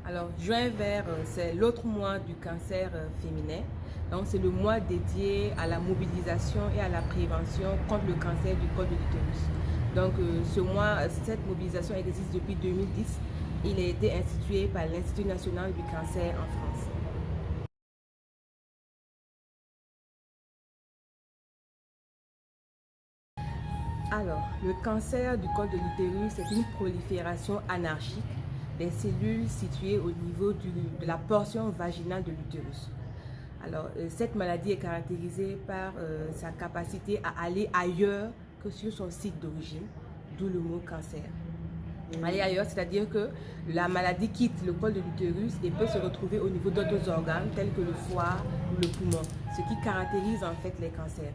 Alors, juin vert, c'est l'autre mois du cancer féminin. Donc, c'est le mois dédié à la mobilisation et à la prévention contre le cancer du col de l'utérus. Donc, cette mobilisation existe depuis 2010. Il a été institué par l'Institut national du cancer en France. Alors, le cancer du col de l'utérus est une prolifération anarchique des cellules situées au niveau de la portion vaginale de l'utérus. Alors, cette maladie est caractérisée par sa capacité à aller ailleurs que sur son site d'origine, d'où le mot cancer. Aller ailleurs, c'est-à-dire que la maladie quitte le col de l'utérus et peut se retrouver au niveau d'autres organes tels que le foie ou le poumon, ce qui caractérise en fait les cancers.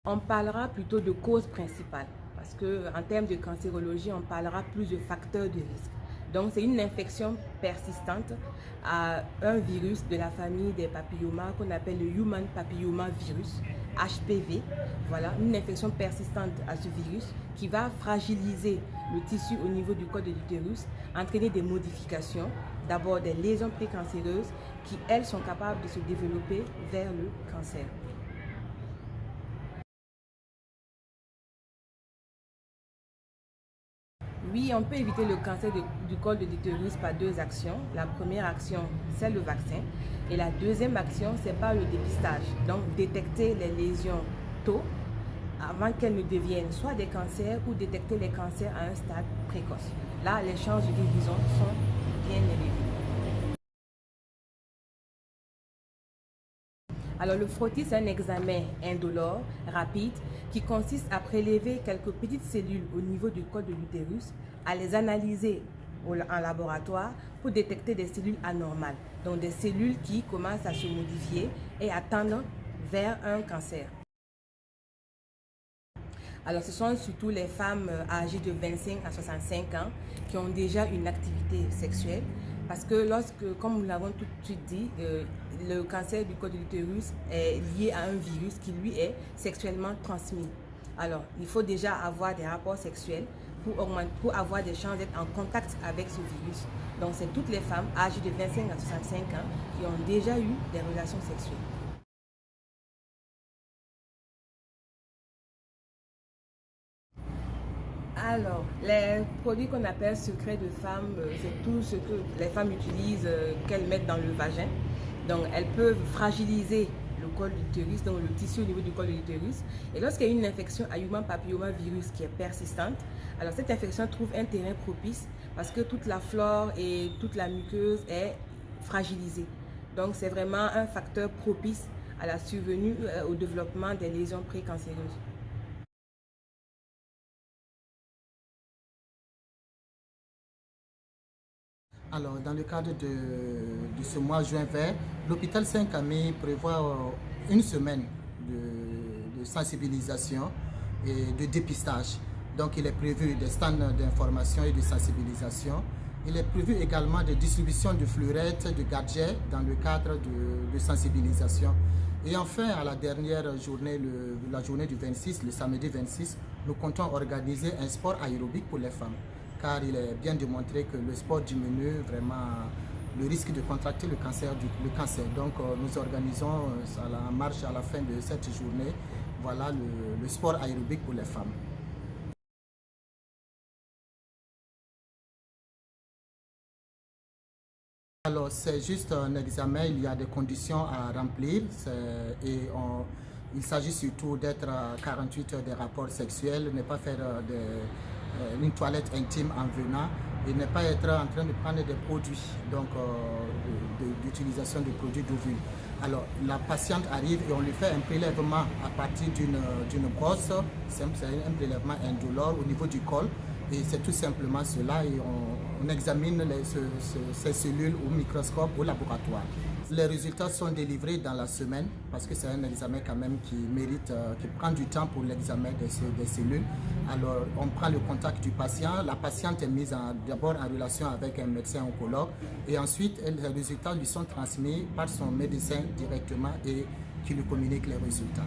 On parlera plutôt de cause principale parce qu'en termes de cancérologie, on parlera plus de facteurs de risque. Donc, c'est une infection persistante à un virus de la famille des papillomas qu'on appelle le Human Papilloma Virus, HPV. Voilà, une infection persistante à ce virus qui va fragiliser le tissu au niveau du col de l'utérus, entraîner des modifications, d'abord des lésions précancéreuses qui, elles, sont capables de se développer vers le cancer. Oui, on peut éviter le cancer du col de l'utérus par deux actions. La première action, c'est le vaccin. Et la deuxième action, c'est par le dépistage. Donc, détecter les lésions tôt, avant qu'elles ne deviennent soit des cancers ou détecter les cancers à un stade précoce. Là, les chances de guérison sont bien élevées. Alors, le frottis, c'est un examen indolore, rapide, qui consiste à prélever quelques petites cellules au niveau du col de l'utérus, à les analyser en laboratoire pour détecter des cellules anormales, donc des cellules qui commencent à se modifier et à tendre vers un cancer. Alors, ce sont surtout les femmes âgées de 25 à 65 ans qui ont déjà une activité sexuelle. Parce que comme nous l'avons tout de suite dit, le cancer du col de l'utérus est lié à un virus qui, lui, est sexuellement transmis. Alors, il faut déjà avoir des rapports sexuels pour avoir des chances d'être en contact avec ce virus. Donc, c'est toutes les femmes âgées de 25 à 65 ans qui ont déjà eu des relations sexuelles. Alors, les produits qu'on appelle secrets de femmes, c'est tout ce que les femmes utilisent, qu'elles mettent dans le vagin. Donc, elles peuvent fragiliser le col de l'utérus, donc le tissu au niveau du col de l'utérus. Et lorsqu'il y a une infection à Human Papilloma Virus qui est persistante, alors cette infection trouve un terrain propice parce que toute la flore et toute la muqueuse est fragilisée. Donc, c'est vraiment un facteur propice à la survenue, au développement des lésions précancéreuses. Alors, dans le cadre de ce mois juin vert, l'hôpital Saint-Camille prévoit une semaine de sensibilisation et de dépistage. Donc, il est prévu des stands d'information et de sensibilisation. Il est prévu également des distributions de fleurettes, de gadgets dans le cadre de sensibilisation. Et enfin, à la dernière journée, la journée du 26, le samedi 26, nous comptons organiser un sport aérobique pour les femmes, car il est bien démontré que le sport diminue vraiment le risque de contracter le cancer. Donc nous organisons à la marche à la fin de cette journée, voilà le sport aérobique pour les femmes. Alors c'est juste un examen, il y a des conditions à remplir il s'agit surtout d'être à 48 heures des rapports sexuels, ne pas faire une toilette intime en venant et ne pas être en train de prendre des produits, donc d'utilisation de produits d'ovule. Alors la patiente arrive et on lui fait un prélèvement à partir d'une brosse, c'est un prélèvement indolore au niveau du col et c'est tout simplement cela et on examine ces cellules au microscope au laboratoire. Les résultats sont délivrés dans la semaine parce que c'est un examen quand même qui mérite, qui prend du temps pour l'examen des cellules. Alors on prend le contact du patient, la patiente est mise d'abord en relation avec un médecin oncologue et ensuite les résultats lui sont transmis par son médecin directement et qui lui communique les résultats.